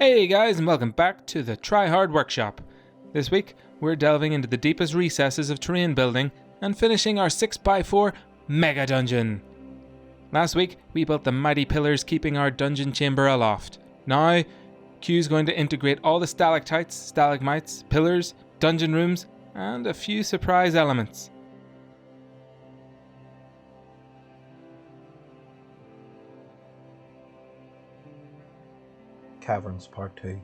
Hey guys, and welcome back to the Trihard workshop. This week, we're delving into the deepest recesses of terrain building and finishing our 6x4 Megadungeon. Last week, we built the mighty pillars keeping our dungeon chamber aloft. Now, Q's going to integrate all the stalactites, stalagmites, pillars, dungeon rooms, and a few surprise elements. Caverns Part 2.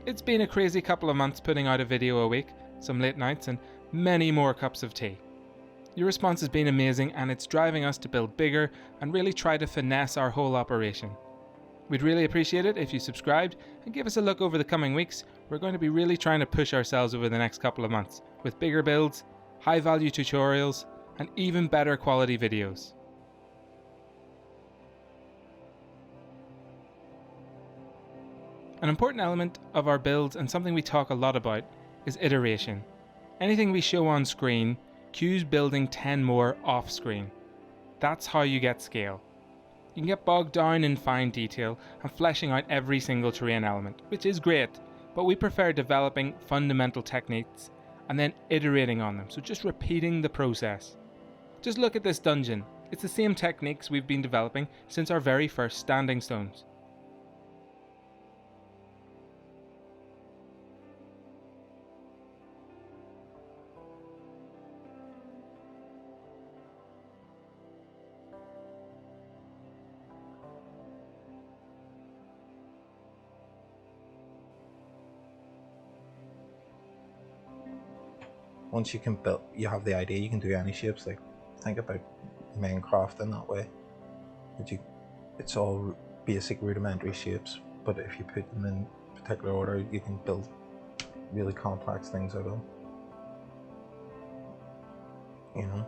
It's been a crazy couple of months putting out a video a week, some late nights, and many more cups of tea. Your response has been amazing, and it's driving us to build bigger and really try to finesse our whole operation. We'd really appreciate it if you subscribed and give us a look over the coming weeks. We're going to be really trying to push ourselves over the next couple of months with bigger builds, high value tutorials, and even better quality videos. An important element of our builds, and something we talk a lot about, is iteration. Anything we show on screen, Q's building 10 more off screen. That's how you get scale. You can get bogged down in fine detail and fleshing out every single terrain element, which is great, but we prefer developing fundamental techniques and then iterating on them, so just repeating the process. Just look at this dungeon. It's the same techniques we've been developing since our very first standing stones. Once you can build, you have the idea, you can do any shapes. Like, think about Minecraft in that way. It's all basic rudimentary shapes, but if you put them in particular order, you can build really complex things out of them. You know?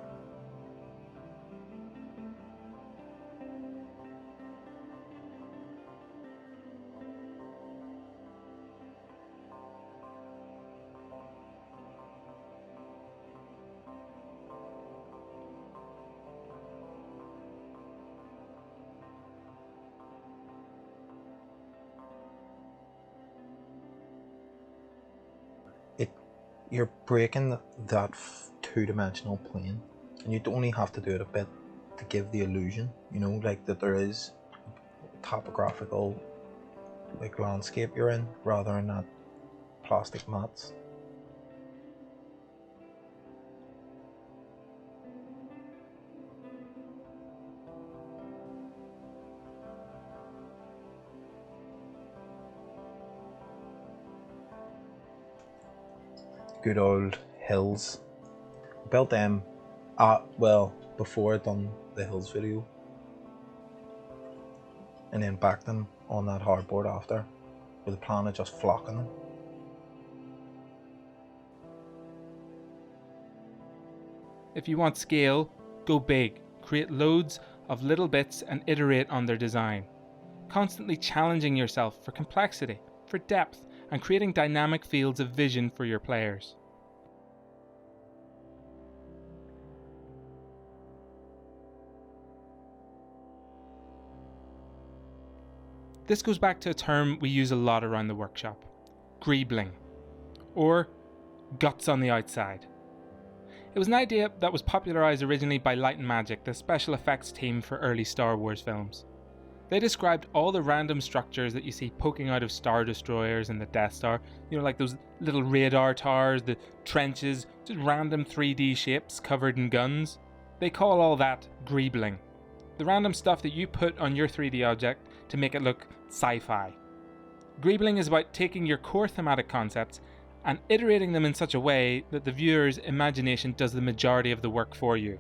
You're breaking that two-dimensional plane, and you only have to do it a bit to give the illusion, you know, like that there is a topographical like landscape you're in, rather than that plastic mats. Good old hills. Built them before I'd done the hills video, and then backed them on that hardboard after, with the plan of just flocking them. If you want scale, go big. Create loads of little bits and iterate on their design. Constantly challenging yourself for complexity, for depth, and creating dynamic fields of vision for your players. This goes back to a term we use a lot around the workshop: greebling, or guts on the outside. It was an idea that was popularised originally by Light and Magic, the special effects team for early Star Wars films. They described all the random structures that you see poking out of Star Destroyers and the Death Star, you know, like those little radar towers, the trenches, just random 3D shapes covered in guns. They call all that greebling. The random stuff that you put on your 3D object to make it look sci-fi. Greebling is about taking your core thematic concepts and iterating them in such a way that the viewer's imagination does the majority of the work for you.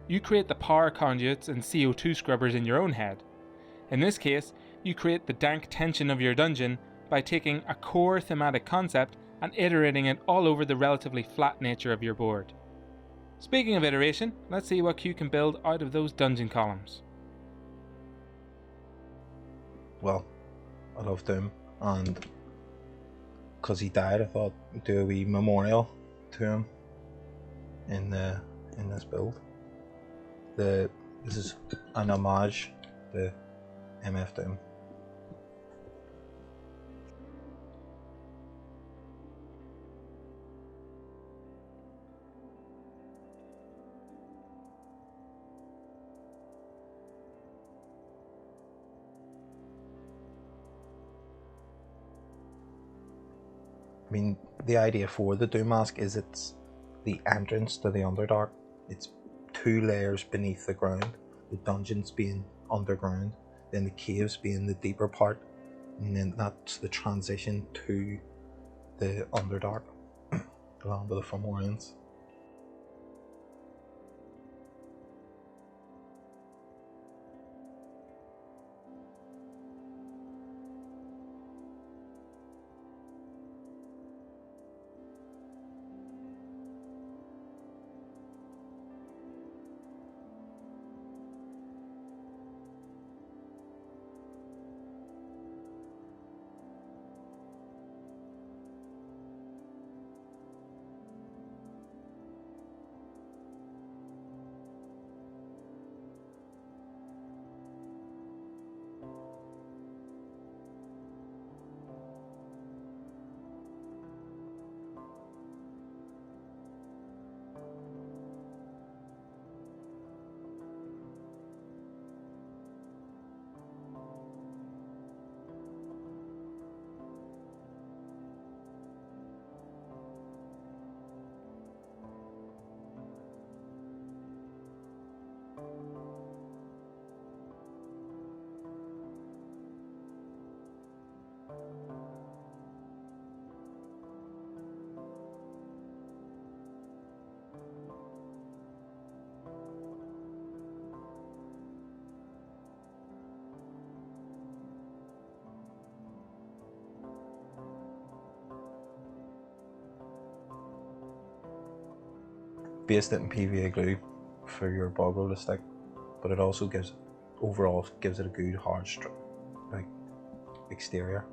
You create the power conduits and CO2 scrubbers in your own head. In this case, you create the dank tension of your dungeon by taking a core thematic concept and iterating it all over the relatively flat nature of your board. Speaking of iteration, let's see what Q can build out of those dungeon columns. Well, I loved him, and because he died, I thought I'd do a wee memorial to him in this build. This is an homage to MF Doom. I mean, the idea for the Doom Mask is it's the entrance to the Underdark. It's 2 layers beneath the ground, the dungeons being underground, then the caves being the deeper part, and then that's the transition to the Underdark, the land of the Fomorians. Based it in PVA glue for your bog roller stick, but it also overall gives it a good hard like exterior.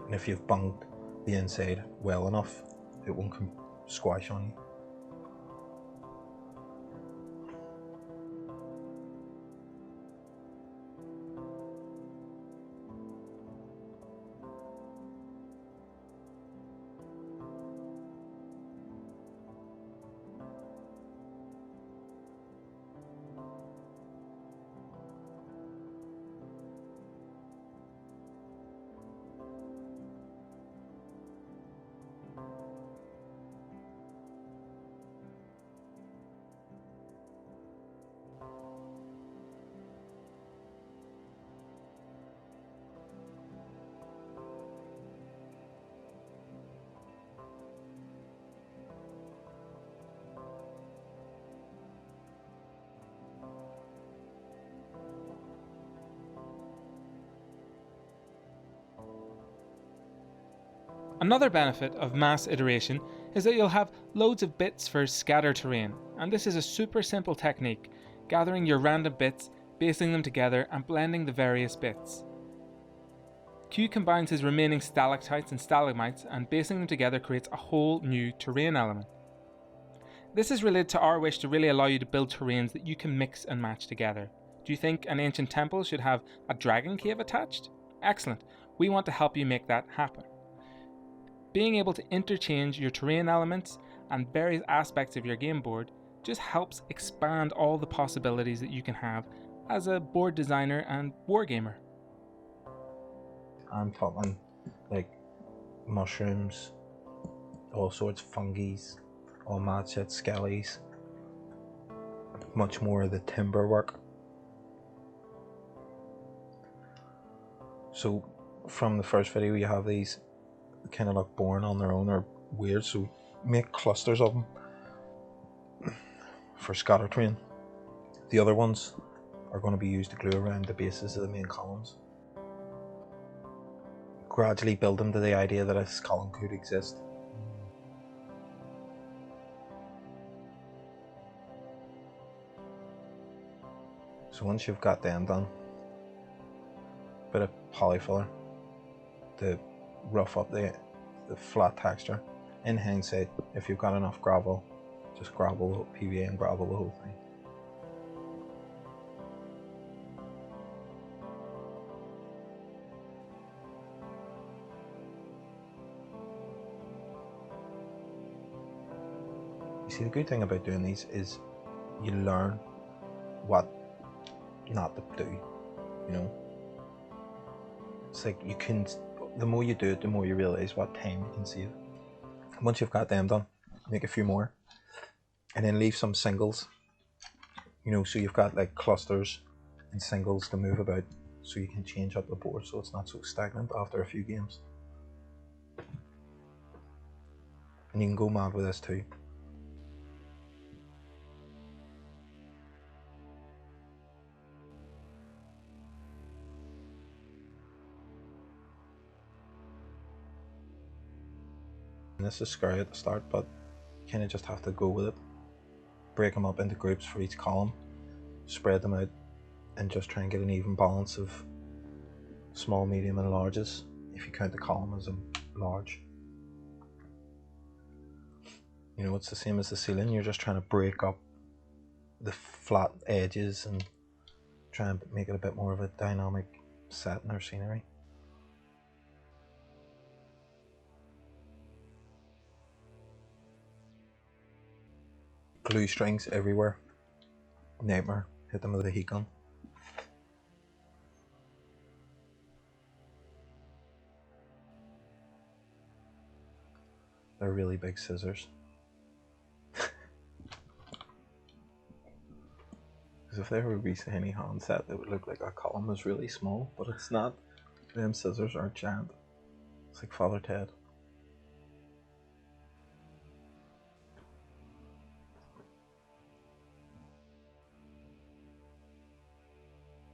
And if you've bunged the inside well enough, it won't come squash on you. Another benefit of mass iteration is that you'll have loads of bits for scatter terrain, and this is a super simple technique, gathering your random bits, basing them together and blending the various bits. Q combines his remaining stalactites and stalagmites, and basing them together creates a whole new terrain element. This is related to our wish to really allow you to build terrains that you can mix and match together. Do you think an ancient temple should have a dragon cave attached? Excellent, we want to help you make that happen. Being able to interchange your terrain elements and various aspects of your game board just helps expand all the possibilities that you can have as a board designer and wargamer. I'm talking like mushrooms, all sorts of fungies, all mad shit, skellies, much more of the timber work. So from the first video you have these kind of look born on their own or weird, so make clusters of them for scatter terrain. The other ones are going to be used to glue around the bases of the main columns. Gradually build them to the idea that a column could exist. So once you've got them done, bit of polyfiller to rough up the flat texture. In hindsight, if you've got enough gravel, just gravel PVA and gravel the whole thing. See, the good thing about doing these is you learn what not to do, you know. It's like you can, the more you do it, the more you realise what time you can save. Once you've got them done, make a few more, and then leave some singles, you know, so you've got like clusters and singles to move about, so you can change up the board so it's not so stagnant after a few games. And you can go mad with this too. And this is scary at the start, but you kind of just have to go with it. Break them up into groups for each column, spread them out, and just try and get an even balance of small, medium and larges, if you count the column as a large. You know, it's the same as the ceiling, you're just trying to break up the flat edges and try and make it a bit more of a dynamic setting or scenery. Glue strings everywhere. Nightmare. Hit them with a heat gun. They're really big scissors. Because if there would be any hand set, it would look like a column is really small, but it's not. Them scissors are giant. It's like Father Ted.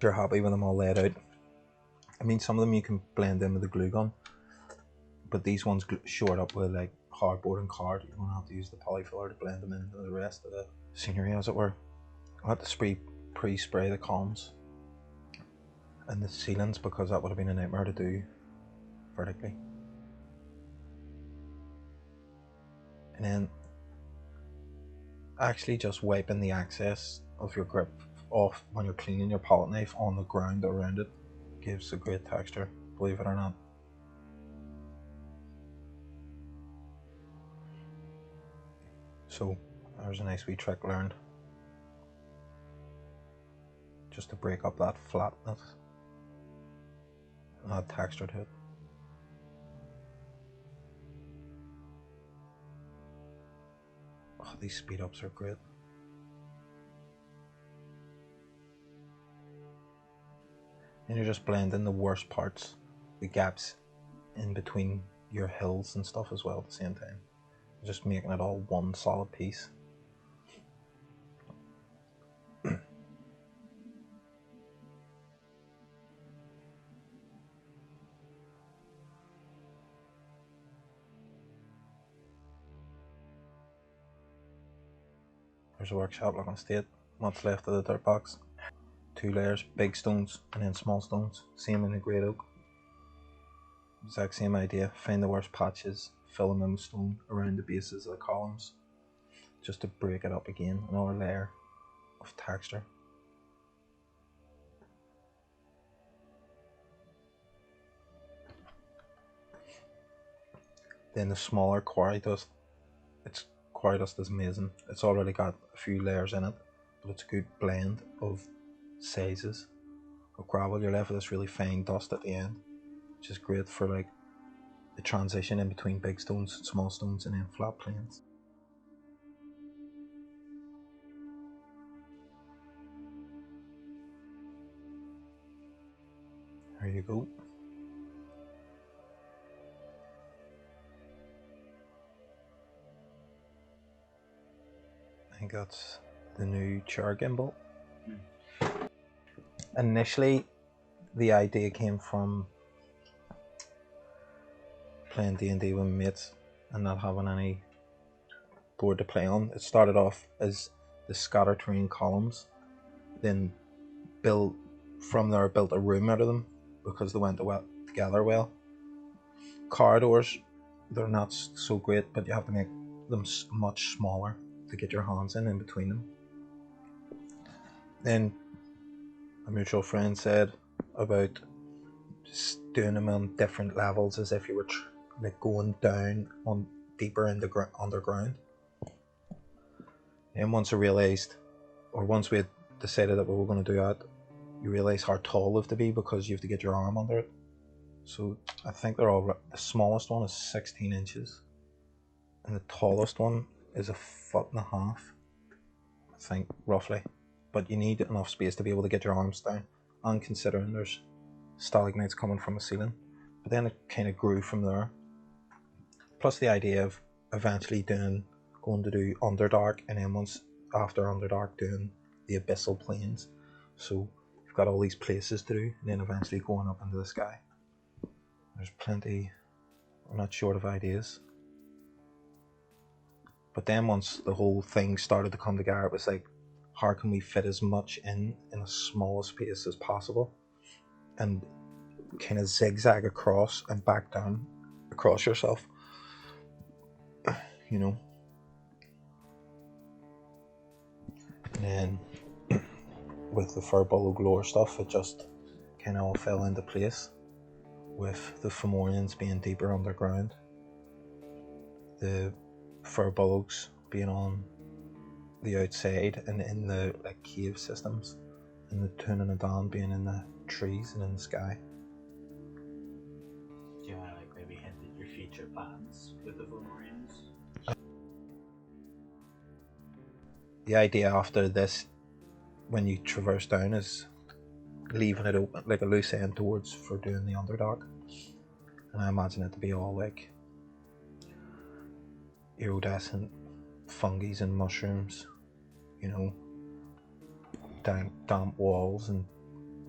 You're happy with them all laid out. I mean, some of them you can blend in with the glue gun, but these ones shored up with like hardboard and card. You don't have to use the polyfiller to blend them into the rest of the scenery, as it were. I had to pre-spray the columns and the ceilings because that would have been a nightmare to do vertically. And then actually just wiping the excess of your grip off when you're cleaning your palette knife on the ground around it gives a great texture, believe it or not. So there's a nice wee trick learned, just to break up that flatness and add texture to it. Oh, these speed ups are great. And you're just blending the worst parts, the gaps in between your hills and stuff as well at the same time. Just making it all one solid piece. There's a workshop looking state. What's left of the dirt box? 2 layers, big stones and then small stones. Same in the great oak. Exact same idea. Find the worst patches, fill them in with stone around the bases of the columns, just to break it up again. Another layer of texture. Then the smaller quarry dust. Quarry dust is amazing. It's already got a few layers in it, but it's a good blend of sizes of gravel. You're left with this really fine dust at the end, which is great for like the transition in between big stones, small stones, and then flat plains. There you go. I think that's the new chair gimbal. Initially, the idea came from playing D&D with mates and not having any board to play on. It started off as the scatter terrain columns, then built a room out of them because they went together well. Corridors, they're not so great, but you have to make them much smaller to get your hands in between them. Then a mutual friend said about just doing them on different levels, as if you were like going down on deeper in the underground. And once I realised, or once we had decided that we were going to do that, you realise how tall they have to be because you have to get your arm under it. So I think they're all, the smallest one is 16 inches and the tallest one is 1.5 feet, I think, roughly. But you need enough space to be able to get your arms down, and considering there's stalagmites coming from the ceiling. But then it kind of grew from there. Plus the idea of eventually going to do Underdark, and then once after Underdark doing the Abyssal Plains. So you've got all these places to do, and then eventually going up into the sky. There's plenty, I'm not short of ideas. But then once the whole thing started to come together, it was like, how can we fit as much in a small space as possible? And kind of zigzag across and back down across yourself. You know? And then with the Furbolg lore stuff, it just kind of all fell into place. With the Fomorians being deeper underground, the Furbolgs being on the outside and in the like cave systems, and the Tun and Adan being in the trees and in the sky. Do you want to like maybe hint at your future plans with the Fomorians? The idea after this, when you traverse down, is leaving it open, like a loose end towards for doing the Underdark. And I imagine it to be all like iridescent fungi and mushrooms, you know, damp walls and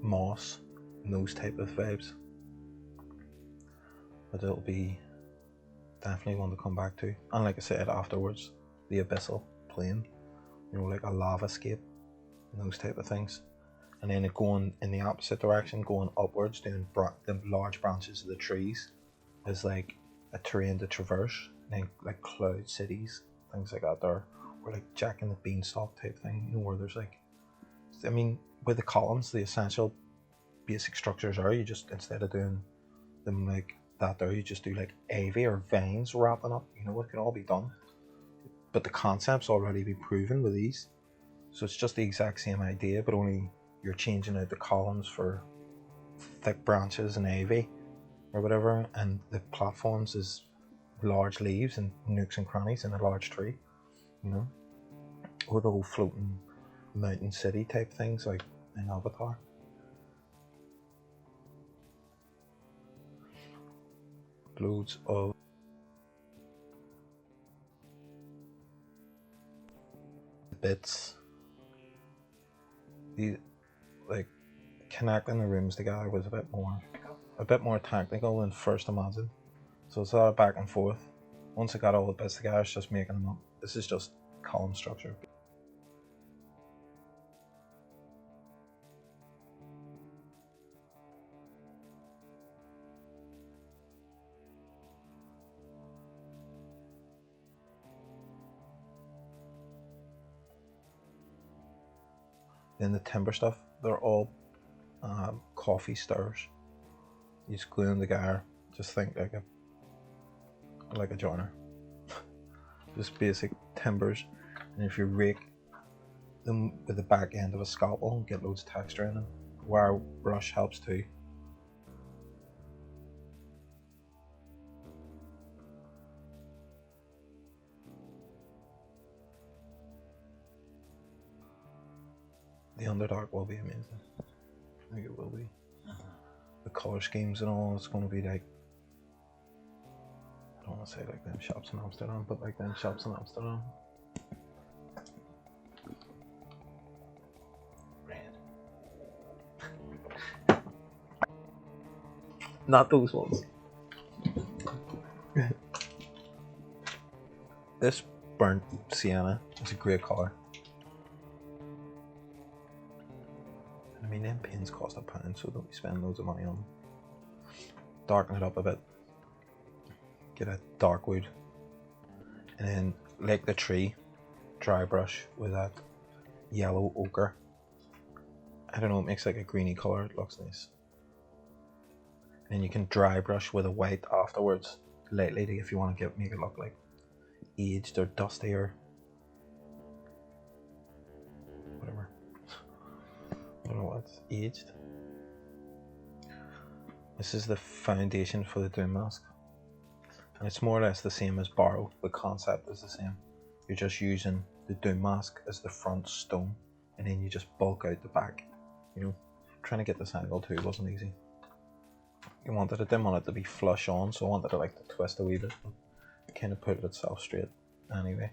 moss and those type of vibes. But it'll be definitely one to come back to. And like I said afterwards, the Abyssal Plain, you know, like a lava scape and those type of things. And then it going in the opposite direction, going upwards, doing the large branches of the trees, is like a terrain to traverse. And then like cloud cities, things like that there, or like Jack and the Beanstalk type thing, you know, where there's like, I mean, with the columns, the essential basic structures are, you just, instead of doing them like that there, you just do like ivy or vines wrapping up, you know, it can all be done. But the concept's already been proven with these. So it's just the exact same idea, but only you're changing out the columns for thick branches and ivy or whatever, and the platforms is large leaves and nooks and crannies in a large tree, you know, or the whole floating mountain city type things like in Avatar. Loads of bits. The like connecting the rooms together was a bit more technical than first imagined. So it's a lot of back and forth. Once I got all the bits together, it's just making them up. This is just column structure. Then the timber stuff, they're all coffee stirrers. You just glue them together, just think like a joiner. Just basic timbers, and if you rake them with the back end of a scalpel, get loads of texture in them. Wire brush helps too. The Underdark will be amazing. I think it will be. The colour schemes and all, it's going to be like, I don't want to say like them shops in Amsterdam, but like them shops in Amsterdam. Red. Not those ones. This burnt sienna is a great colour. I mean, them pins cost £1, so don't be spending loads of money on them. Darken it up a bit. Get a dark wood. And then, like the tree, dry brush with that yellow ochre. I don't know, it makes like a greeny colour, it looks nice. And you can dry brush with a white afterwards, lightly, if you want to make it look like aged or dusty or that's aged. This is the foundation for the Doom Mask. And it's more or less the same as Barrow. The concept is the same. You're just using the Doom Mask as the front stone, and then you just bulk out the back. You know, trying to get this angle too wasn't easy. I didn't want it to be flush on, so I wanted it like to twist a wee bit. It kind of put it itself straight anyway.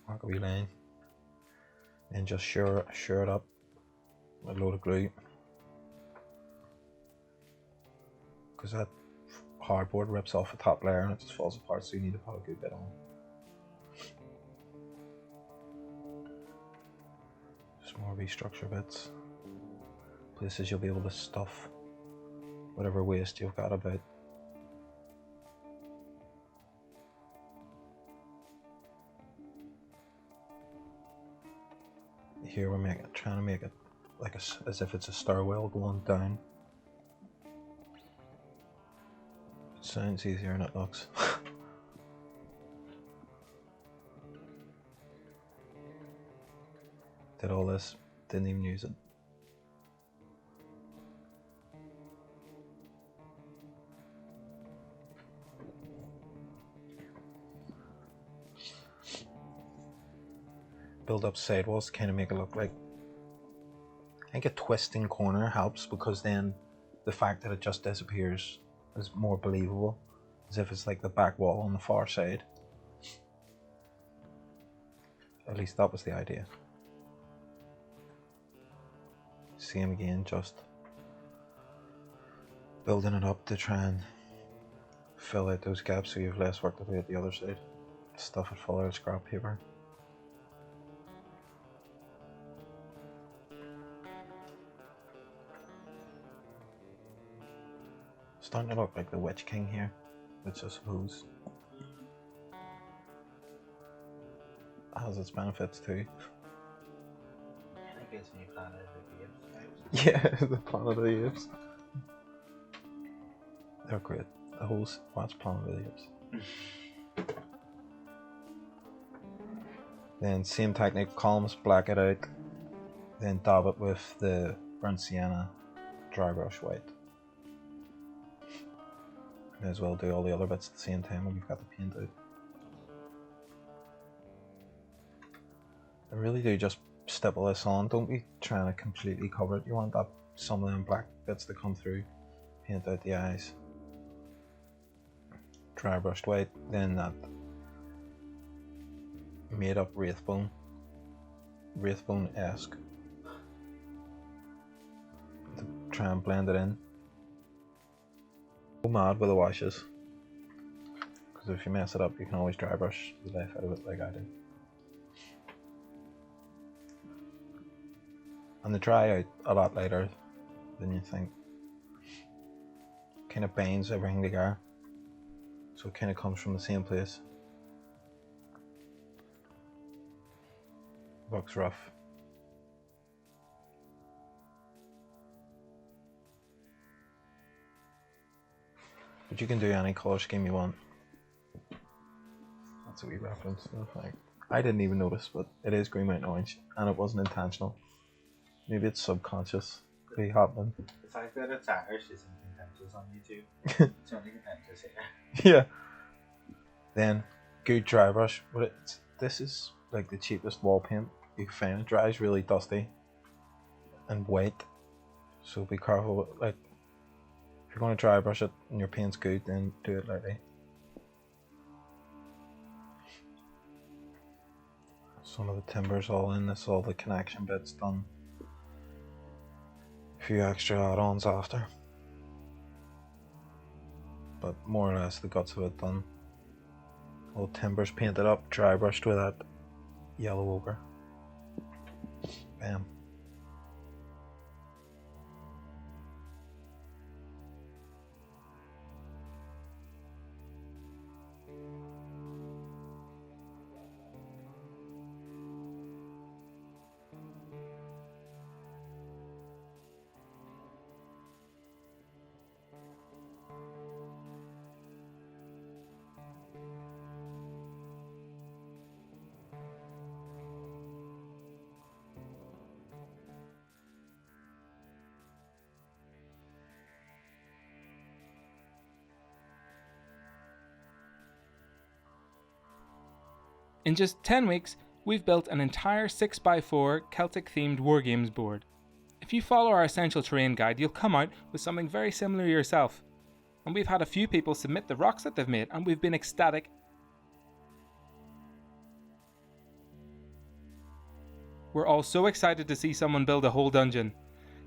Mark a wee line. And just sure it up with a load of glue. Because that hardboard rips off the top layer and it just falls apart, so you need to put a good bit on. Just more restructure bits. Places you'll be able to stuff whatever waste you've got about. Here we're trying to make it like as if it's a stairwell going down. It sounds easier than it looks. Did all this, didn't even use it. Build up sidewalls to kind of make it look like, I think a twisting corner helps, because then the fact that it just disappears is more believable, as if it's like the back wall on the far side. At least that was the idea. Same again, just building it up to try and fill out those gaps so you have less work to do at the other side. Stuff it full out of scrap paper. Starting to look like the Witch King here, which I suppose has its benefits too. And it gives me Planet of the Apes. Yeah, the Planet of the Apes. They're great. The whole watch Planet of the Apes. Then same technique, columns, black it out, then dab it with the burnt sienna, dry brush white. May as well do all the other bits at the same time when you've got the paint out. I really do just stipple this on, don't be trying to completely cover it. You want that some of them black bits to come through. Paint out the eyes. Dry brushed white, then that made up Wraithbone-esque. To try and blend it in. Go mad with the washes, because if you mess it up you can always dry brush the life out of it like I did. And they dry out a lot later than you think. Kind of binds everything together, so it kind of comes from the same place. Looks rough. But you can do any colour scheme you want. That's a wee reference. I didn't even notice, but it is Green Mountain Orange, and it wasn't intentional. Maybe it's subconscious. Could be happening. The fact that it's Irish isn't contentious on YouTube. It's only contentious here. Yeah. Then, good dry brush. But this is like the cheapest wall paint you can find. It dries really dusty and white, so be careful. Like, if you're going to dry brush it and your paint's good, then do it lightly. Some of the timbers all in. This is all the connection bits done. A few extra add-ons after, but more or less the guts of it done. All timbers painted up, dry brushed with that yellow ochre. Bam. In just 10 weeks, we've built an entire 6x4 Celtic themed wargames board. If you follow our essential terrain guide, you'll come out with something very similar yourself. And we've had a few people submit the rocks that they've made, and we've been ecstatic. We're all so excited to see someone build a whole dungeon.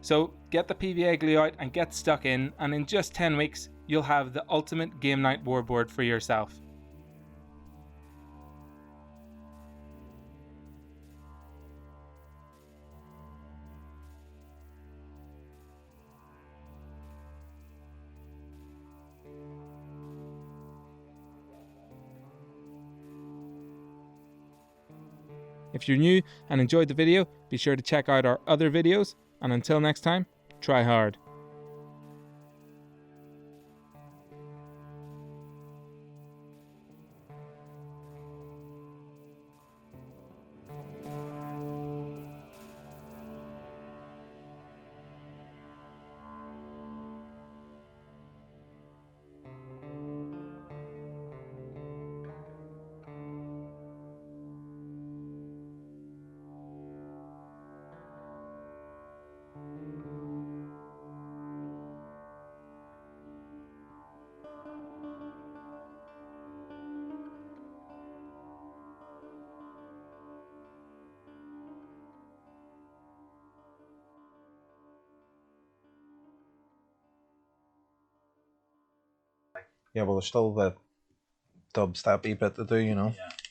So get the PVA glue out and get stuck in, and in just 10 weeks, you'll have the ultimate game night warboard for yourself. If you're new and enjoyed the video, be sure to check out our other videos, and until next time, try hard. Yeah, well, there's still the dubstep bit to do, you know. Yeah.